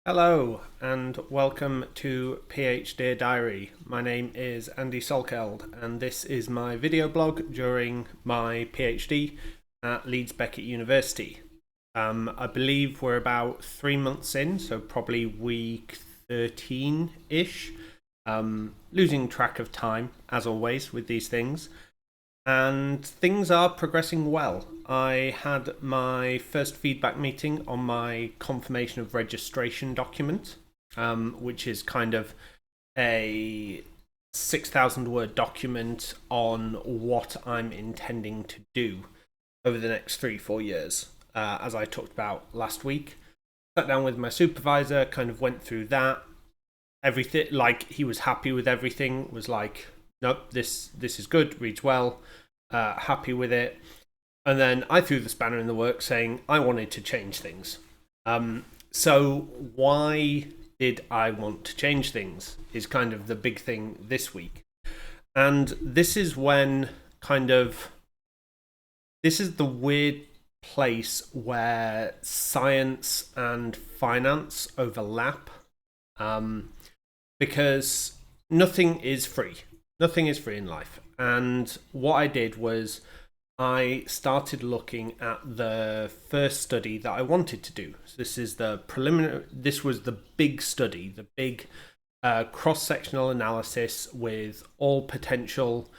Hello and welcome to PhDear Diary. My name is Andy Salkeld and this is my video blog during my PhD at Leeds Beckett University. I believe we're about 3 months in, so probably week 13-ish. Losing track of time, as always, with these things. And things are progressing well. I had my first feedback meeting on my confirmation of registration document, which is kind of a 6,000 word document on what I'm intending to do over the next 3-4 years, as I talked about last week. Sat down with my supervisor, kind of went through that. Everything, like, he was happy with everything, was like, nope, this is good, reads well, happy with it. And then I threw the spanner in the works saying I wanted to change things. So why did I want to change things is kind of the big thing this week. And this is when this is the weird place where science and finance overlap. Because nothing is free. Nothing is free in life. And what I did was I started looking at the first study that I wanted to do. So this is the preliminary, this was the big study, the big cross-sectional analysis with all potential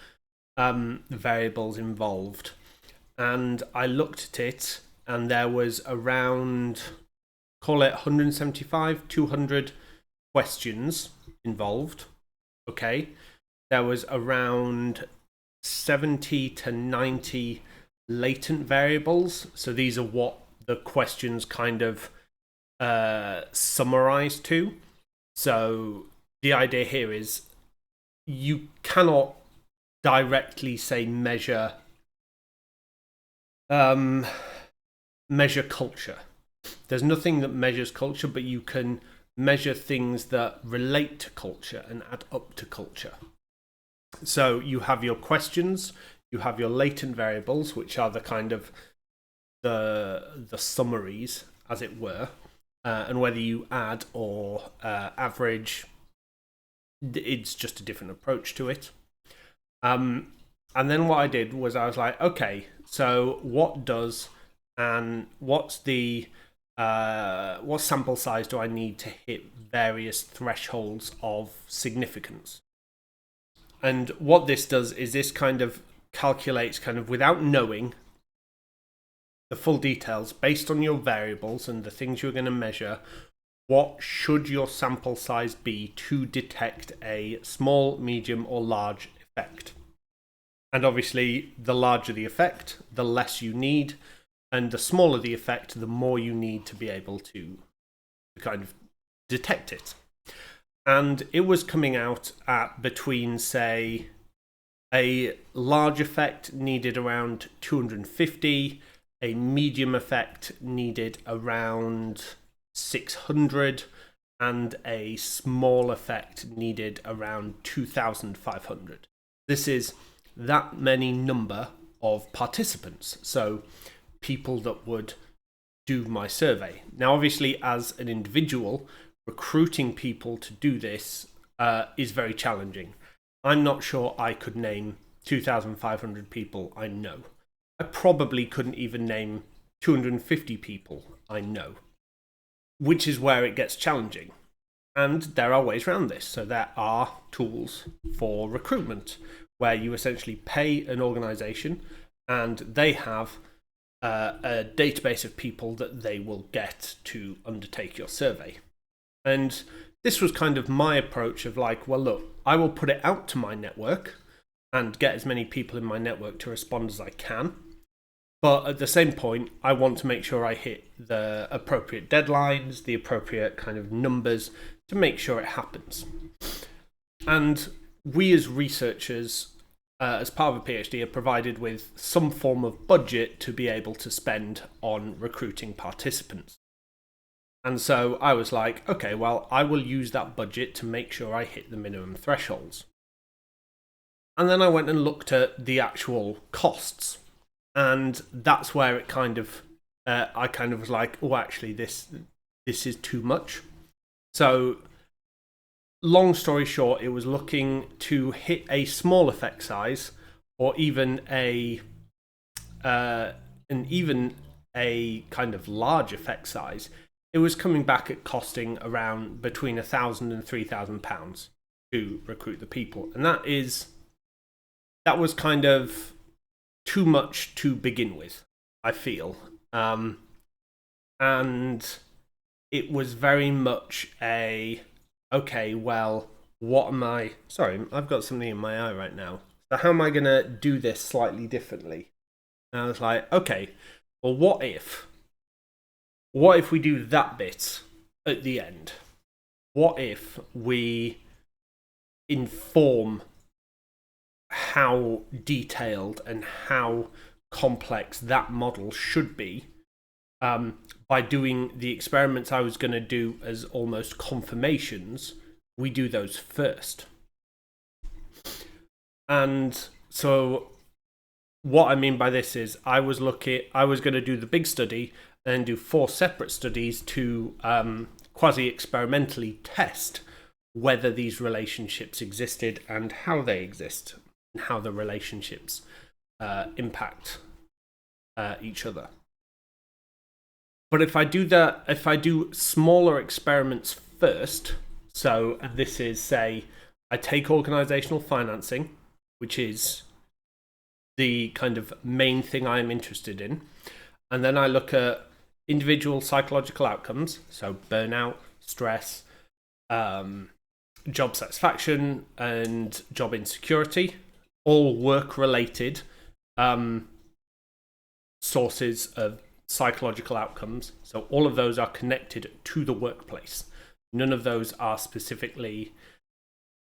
variables involved. And I looked at it and there was around, call it 175, 200 questions involved. Okay. There was around 70 to 90 latent variables. So these are what the questions kind of summarize to. So the idea here is you cannot directly say measure culture. There's nothing that measures culture, but you can measure things that relate to culture and add up to culture. So you have your questions, you have your latent variables, which are the kind of the summaries, as it were, and whether you add or average, it's just a different approach to it. And then what I did was I was like, okay, so what sample size do I need to hit various thresholds of significance? And what this does is this kind of calculates, kind of without knowing the full details, based on your variables and the things you're going to measure, what should your sample size be to detect a small, medium, or large effect? And obviously, the larger the effect, the less you need, and the smaller the effect, the more you need to be able to kind of detect it. And it was coming out at between, say, a large effect needed around 250, a medium effect needed around 600, and a small effect needed around 2,500. This is that many number of participants, so people that would do my survey. Now, obviously, as an individual, recruiting people to do this is very challenging. I'm not sure I could name 2,500 people I know. I probably couldn't even name 250 people I know, which is where it gets challenging. And there are ways around this. So there are tools for recruitment where you essentially pay an organisation and they have a database of people that they will get to undertake your survey. And this was kind of my approach of like, well, look, I will put it out to my network and get as many people in my network to respond as I can. But at the same point, I want to make sure I hit the appropriate deadlines, the appropriate kind of numbers to make sure it happens. And we as researchers, as part of a PhD, are provided with some form of budget to be able to spend on recruiting participants. And so I was like, okay, well, I will use that budget to make sure I hit the minimum thresholds. And then I went and looked at the actual costs. And that's where it kind of, I kind of was like, oh, actually, this is too much. So, long story short, it was looking to hit a small effect size, or even even a kind of large effect size. It was coming back at costing around between £1,000 and £3,000 to recruit the people, and that was kind of too much to begin with, I feel, and it was very much a okay. Well, what am I? Sorry, I've got something in my eye right now. So how am I going to do this slightly differently? And I was like, okay, well, what if we do that bit at the end? What if we inform how detailed and how complex that model should be by doing the experiments I was going to do as almost confirmations? We do those first. And so what I mean by this is I was going to do the big study and do 4 separate studies to quasi-experimentally test whether these relationships existed and how they exist, and how the relationships impact each other. But if I do smaller experiments first, so this is, say, I take organisational financing, which is the kind of main thing I'm interested in, and then I look at individual psychological outcomes, so burnout, stress, job satisfaction, and job insecurity, all work-related sources of psychological outcomes. So all of those are connected to the workplace. None of those are specifically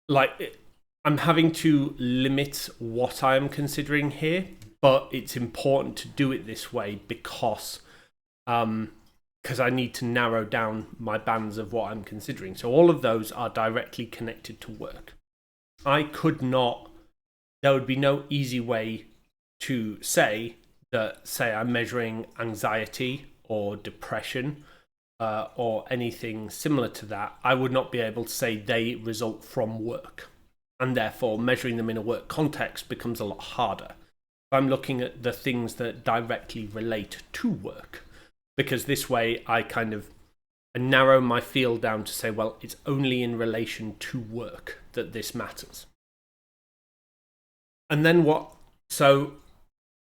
I'm having to limit what I'm considering here, but it's important to do it this way because I need to narrow down my bands of what I'm considering. So all of those are directly connected to work. There would be no easy way to say I'm measuring anxiety or depression or anything similar to that. I would not be able to say they result from work, and therefore measuring them in a work context becomes a lot harder. I'm looking at the things that directly relate to work, because this way I kind of narrow my field down to say, well, it's only in relation to work that this matters. And then what? So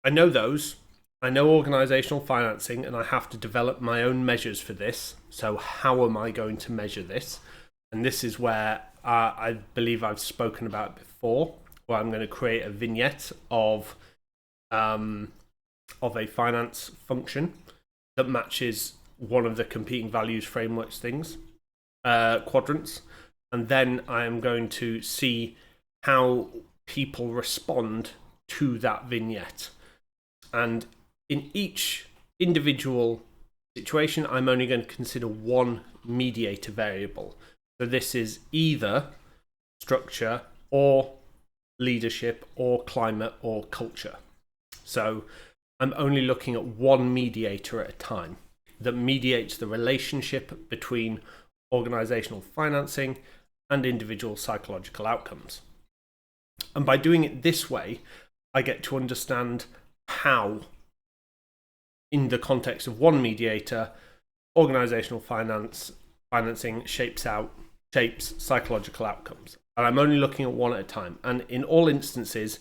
I know those. I know organisational financing, and I have to develop my own measures for this. So how am I going to measure this? And this is where I believe I've spoken about before, where I'm going to create a vignette of a finance function that matches one of the competing values frameworks quadrants, and then I am going to see how people respond to that vignette. And in each individual situation, I'm only going to consider one mediator variable. So this is either structure or leadership or climate or culture. So I'm only looking at one mediator at a time that mediates the relationship between organisational financing and individual psychological outcomes. And by doing it this way, I get to understand how, in the context of one mediator, organisational financing shapes psychological outcomes. And I'm only looking at one at a time. And in all instances,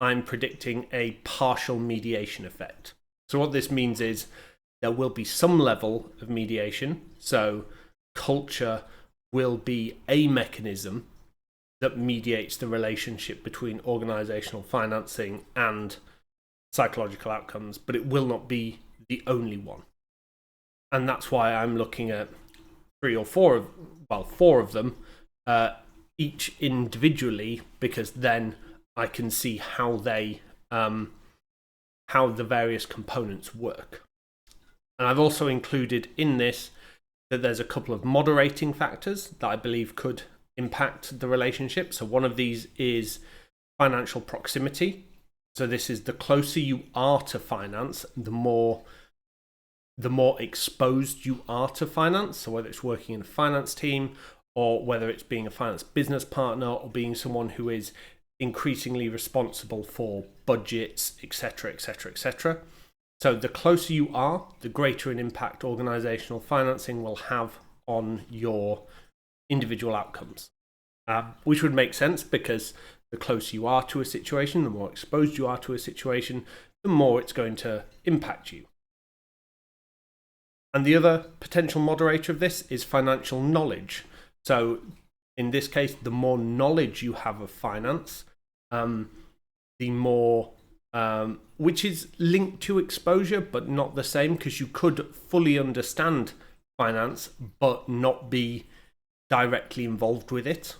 I'm predicting a partial mediation effect. So what this means is there will be some level of mediation. So culture will be a mechanism that mediates the relationship between organisational financing and psychological outcomes, but it will not be the only one. And that's why I'm looking at four of them, each individually, because then I can see how the various components work. And I've also included in this that there's a couple of moderating factors that I believe could impact the relationship. So one of these is financial proximity. So this is the closer you are to finance, the more the more exposed you are to finance. So whether it's working in a finance team, or whether it's being a finance business partner, or being someone who is increasingly responsible for budgets, etc., etc., etc. So the closer you are, the greater an impact organisational financing will have on your individual outcomes, which would make sense because the closer you are to a situation, the more exposed you are to a situation, the more it's going to impact you. And the other potential moderator of this is financial knowledge. So in this case, the more knowledge you have of finance, the more, which is linked to exposure, but not the same, because you could fully understand finance, but not be directly involved with it.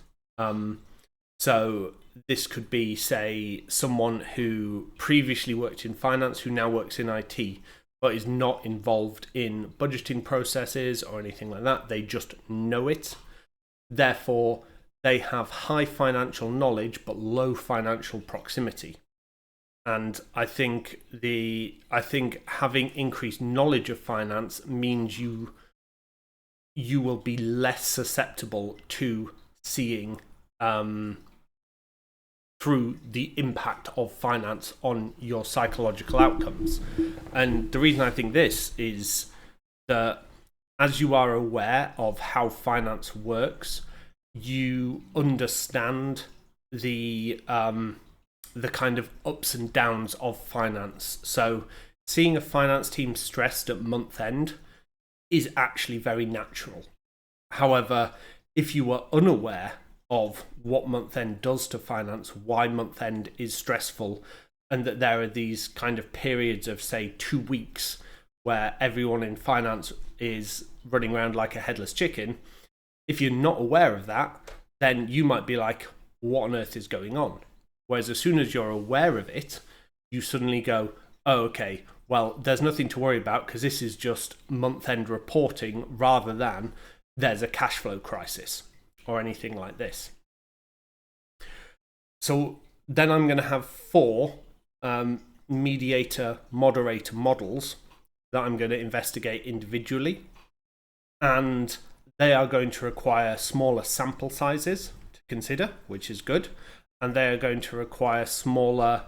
So this could be, say, someone who previously worked in finance, who now works in IT, but is not involved in budgeting processes or anything like that. They just know it. Therefore, they have high financial knowledge but low financial proximity. And I think having increased knowledge of finance means you will be less susceptible to seeing through the impact of finance on your psychological outcomes. And the reason I think this is that as you are aware of how finance works, you understand the kind of ups and downs of finance. So seeing a finance team stressed at month end is actually very natural. However, if you are unaware of what month end does to finance, why month end is stressful, and that there are these kind of periods of, say, 2 weeks where everyone in finance is running around like a headless chicken, if you're not aware of that, then you might be like, what on earth is going on? Whereas as soon as you're aware of it, you suddenly go, oh, okay, well, there's nothing to worry about because this is just month-end reporting rather than there's a cash flow crisis or anything like this. So then I'm going to have 4 mediator-moderator models that I'm going to investigate individually. And they are going to require smaller sample sizes to consider, which is good. And they are going to require smaller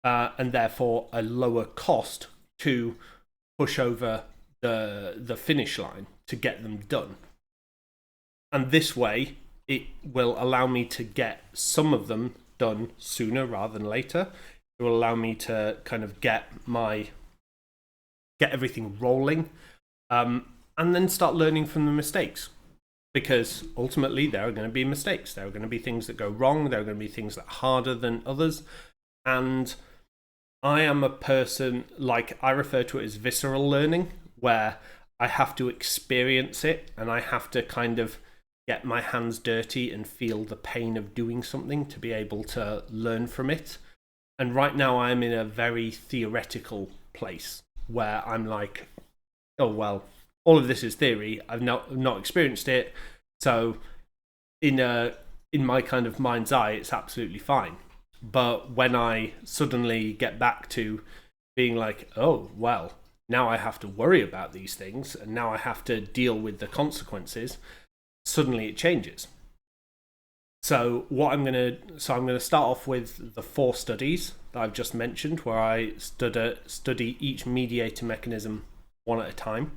and therefore a lower cost to push over the finish line to get them done. And this way, it will allow me to get some of them done sooner rather than later. It will allow me to kind of get everything rolling, and then start learning from the mistakes. Because ultimately, there are going to be mistakes. There are going to be things that go wrong. There are going to be things that are harder than others. And I am a person, like, I refer to it as visceral learning, where I have to experience it and I have to kind of get my hands dirty and feel the pain of doing something to be able to learn from it. And right now I'm in a very theoretical place where I'm like, oh, well, all of this is theory. I've not experienced it. So in my kind of mind's eye, it's absolutely fine. But when I suddenly get back to being like, oh, well, now I have to worry about these things and now I have to deal with the consequences, suddenly it changes. So I'm going to start off with the 4 studies that I've just mentioned, where I study each mediator mechanism one at a time.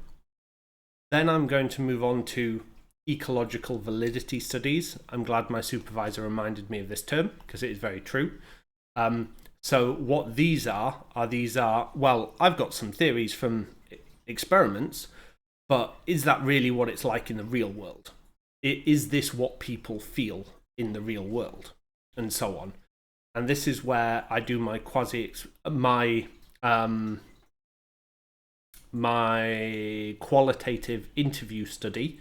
Then I'm going to move on to ecological validity studies. I'm glad my supervisor reminded me of this term because it is very true. So what these are, well, I've got some theories from experiments, but is that really what it's like in the real world? Is this what people feel in the real world? And so on. And this is where I do my my qualitative interview study,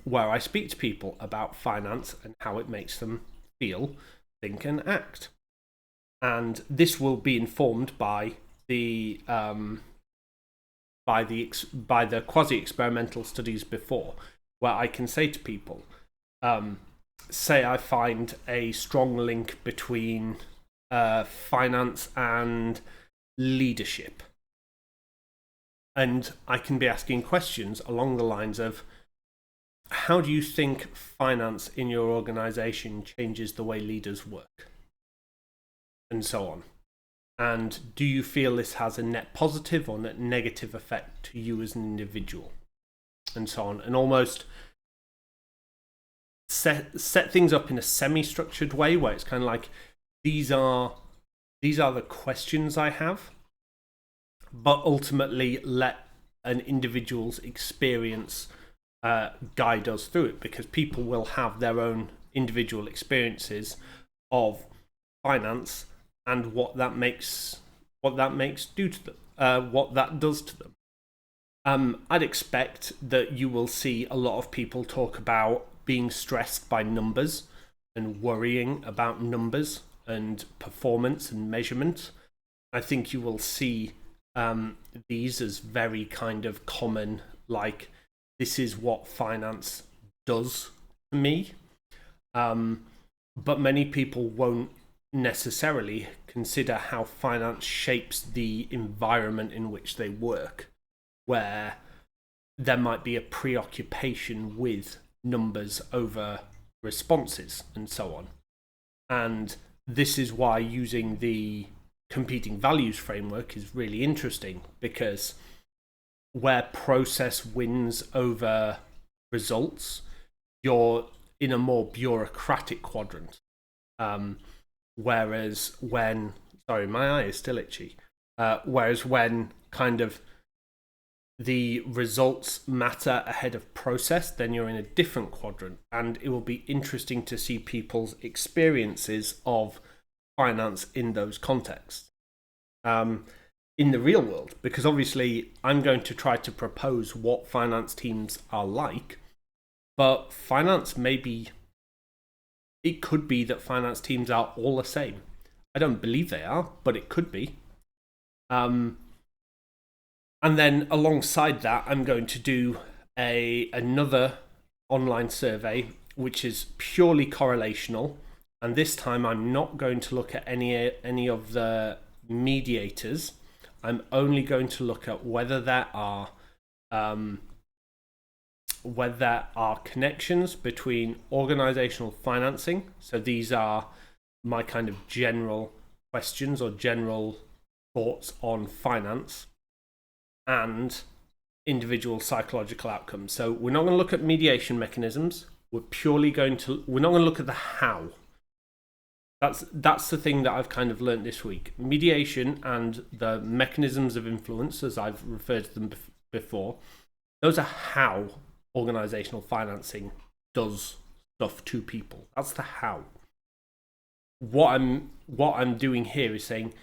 where I speak to people about finance and how it makes them feel, think, and act. And this will be informed by the quasi-experimental studies before, where I can say to people, say I find a strong link between finance and leadership. And I can be asking questions along the lines of, how do you think finance in your organization changes the way leaders work? And so on. And do you feel this has a net positive or net negative effect to you as an individual? And so on. And almost set things up in a semi-structured way where it's kind of like, these are the questions I have, but ultimately let an individual's experience guide us through it, because people will have their own individual experiences of finance and what that does to them. I'd expect that you will see a lot of people talk about being stressed by numbers and worrying about numbers and performance and measurement. I think you will see these as very kind of common, like, this is what finance does to me. But many people won't necessarily consider how finance shapes the environment in which they work, where there might be a preoccupation with numbers over responses and so on. And this is why using the competing values framework is really interesting, because where process wins over results, you're in a more bureaucratic quadrant. Whereas when, sorry, my eye is still itchy. Whereas when kind of the results matter ahead of process, then you're in a different quadrant. And it will be interesting to see people's experiences of finance in those contexts. In the real world, because obviously I'm going to try to propose what finance teams are like, but it could be that finance teams are all the same. I don't believe they are, but it could be. And then alongside that, I'm going to do another online survey, which is purely correlational. And this time I'm not going to look at any of the mediators. I'm only going to look at whether there are connections between organizational financing. So these are my kind of general questions or general thoughts on finance, and individual psychological outcomes. So we're not going to look at mediation mechanisms. We're not going to look at the how. That's the thing that I've kind of learned this week. Mediation and the mechanisms of influence, as I've referred to them before, those are how organizational financing does stuff to people. That's the how. What I'm doing here is saying,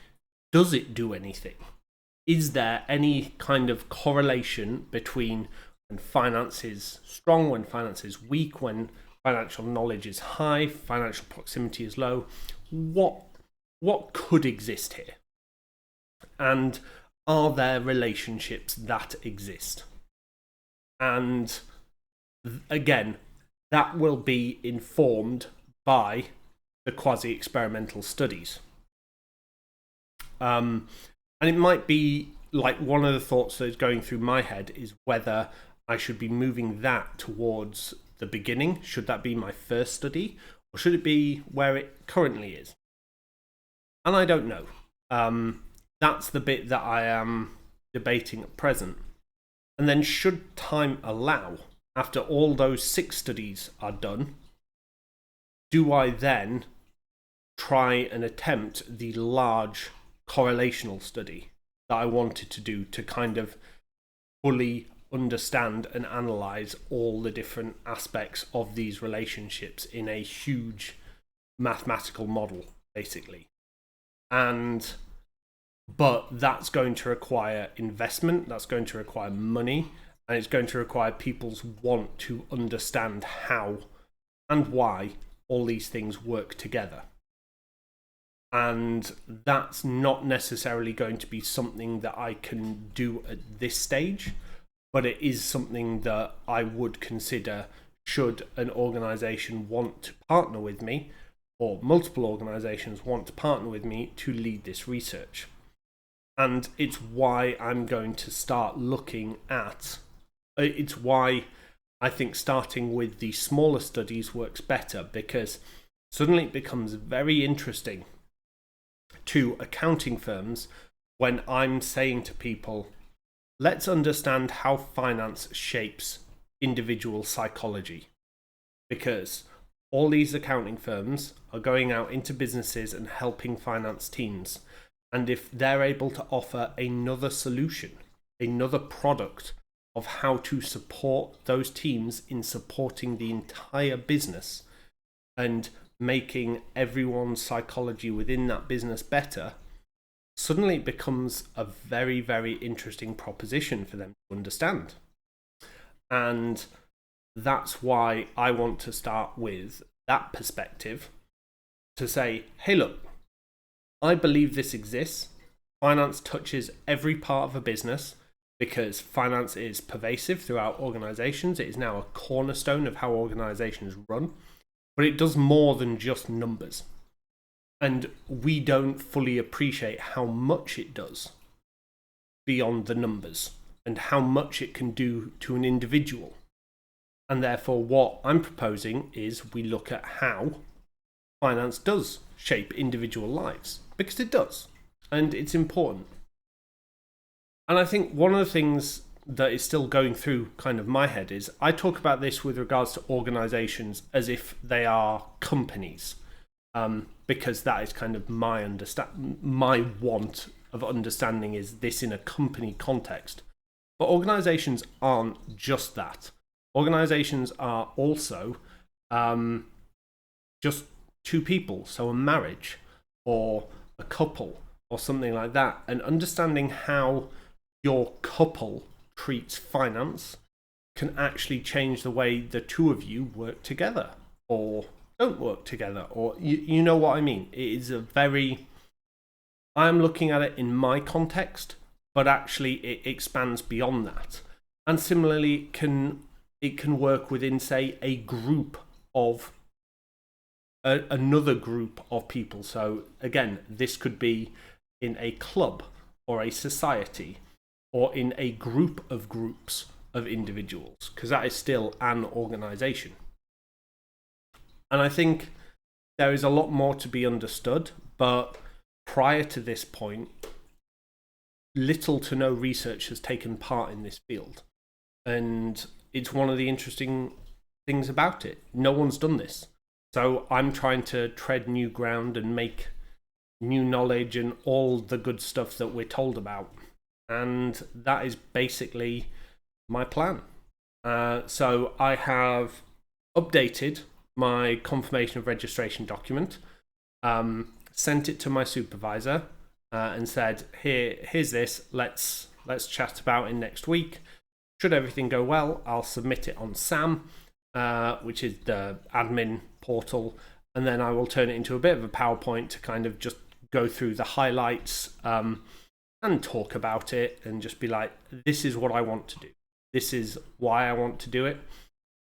does it do anything? Is there any kind of correlation between when finance is strong, when finance is weak, when financial knowledge is high, financial proximity is low? What could exist here? And are there relationships that exist? And again, that will be informed by the quasi-experimental studies. And it might be like, one of the thoughts that is going through my head is whether I should be moving that towards the beginning. Should that be my first study, or should it be where it currently is? And I don't know. That's the bit that I am debating at present. And then, should time allow, after all those 6 studies are done, do I then try and attempt the large correlational study that I wanted to do to kind of fully understand and analyze all the different aspects of these relationships in a huge mathematical model, basically? But that's going to require investment, that's going to require money, and it's going to require people's want to understand how and why all these things work together. And that's not necessarily going to be something that I can do at this stage, but it is something that I would consider should an organisation want to partner with me, or multiple organisations want to partner with me to lead this research. And it's why I'm going to start looking at, it's why I think starting with the smaller studies works better, because suddenly it becomes very interesting to accounting firms when I'm saying to people, let's understand how finance shapes individual psychology. Because all these accounting firms are going out into businesses and helping finance teams. And if they're able to offer another solution, another product of how to support those teams in supporting the entire business and making everyone's psychology within that business better, suddenly it becomes a very, very interesting proposition for them to understand. And that's why I want to start with that perspective, to say, hey, look, I believe this exists. Finance touches every part of a business because finance is pervasive throughout organizations. It is now a cornerstone of how organizations run, but it does more than just numbers. And we don't fully appreciate how much it does beyond the numbers and how much it can do to an individual. And therefore, what I'm proposing is we look at how finance does shape individual lives, because it does, and it's important. And I think one of the things that is still going through kind of my head is I talk about this with regards to organizations as if they are companies, because that is kind of my want of understanding is this in a company context. But organizations aren't just that. Organizations are also just two people, so a marriage or a couple or something like that, and understanding how your couple treats finance can actually change the way the two of you work together or don't work together, or you know what I mean. It is a very, I'm looking at it in my context, but actually it expands beyond that. And similarly, it can work within, say, a group of another group of people. So again, this could be in a club or a society or in a group of groups of individuals, because that is still an organization. And I think there is a lot more to be understood, but prior to this point, little to no research has taken part in this field. And it's one of the interesting things about it. No one's done this. So I'm trying to tread new ground and make new knowledge and all the good stuff that we're told about. And that is basically my plan. So I have updated my confirmation of registration document, sent it to my supervisor, and said, here's this, let's chat about it next week. Should everything go well, I'll submit it on SAM, which is the admin portal, and then I will turn it into a bit of a PowerPoint to kind of just go through the highlights and talk about it and just be like, this is what I want to do. This is why I want to do it.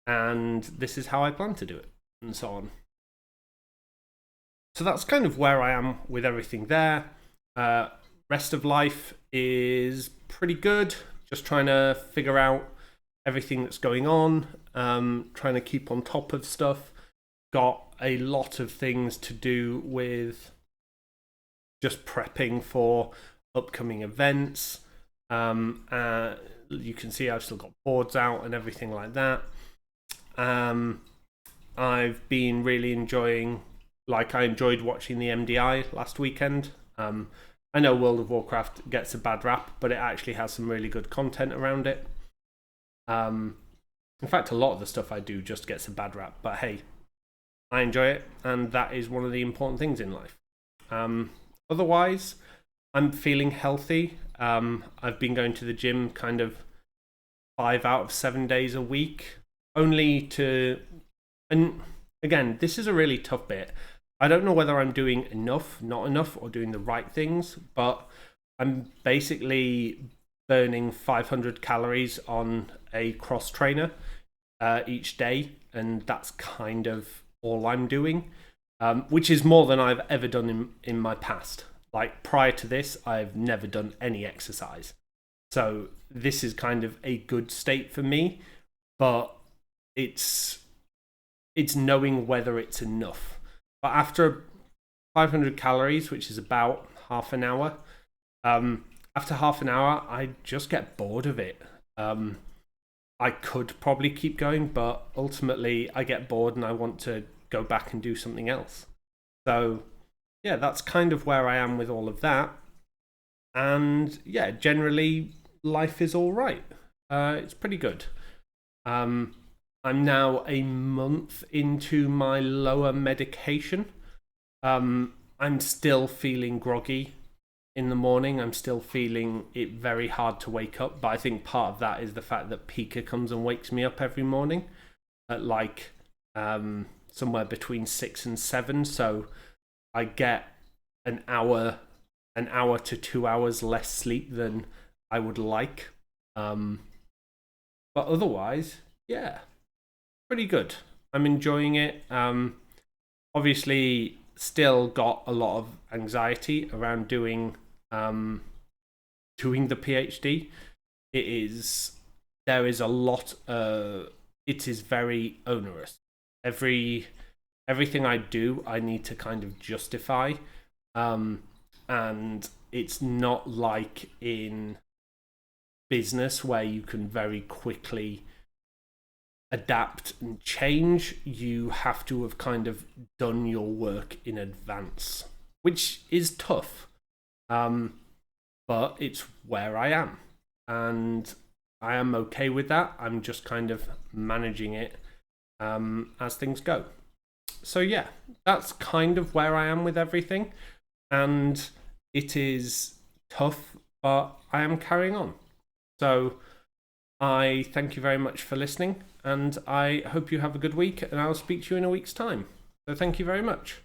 And this is how I plan to do it, and so on. So that's kind of where I am with everything there. Rest of life is pretty good. Just trying to figure out everything that's going on. Trying to keep on top of stuff. Got a lot of things to do with just prepping for upcoming events. You can see I've still got boards out and everything like that. I've been really enjoying, like I enjoyed watching the MDI last weekend. I know World of Warcraft gets a bad rap, but it actually has some really good content around it. In fact, a lot of the stuff I do just gets a bad rap, but hey, I enjoy it, and that is one of the important things in life. Otherwise, I'm feeling healthy. I've been going to the gym kind of 5 out of 7 days a week, only to, and again, this is a really tough bit. I don't know whether I'm doing enough, not enough, or doing the right things, but I'm basically burning 500 calories on a cross trainer each day, and that's kind of all I'm doing, which is more than I've ever done in my past. Like prior to this, I've never done any exercise. So this is kind of a good state for me, but it's knowing whether it's enough. But after 500 calories, which is about half an hour, after half an hour, I just get bored of it. I could probably keep going, but ultimately I get bored and I want to go back and do something else. So yeah, that's kind of where I am with all of that. And yeah, generally life is all right. It's pretty good. I'm now a month into my lower medication. I'm still feeling groggy in the morning. I'm still feeling it very hard to wake up, but I think part of that is the fact that Pika comes and wakes me up every morning at like somewhere between 6 and 7. So I get an hour to 2 hours less sleep than I would like. But otherwise, yeah, pretty good. I'm enjoying it. Obviously, still got a lot of anxiety around doing the PhD. There is a lot. It is very onerous. Everything I do, I need to kind of justify, and it's not like in business where you can very quickly adapt and change. You have to have kind of done your work in advance, which is tough. But it's where I am, and I am okay with that. I'm just kind of managing it as things go. So yeah, that's kind of where I am with everything, and it is tough, but I am carrying on. So I thank you very much for listening, and I hope you have a good week, and I'll speak to you in a week's time. So thank you very much.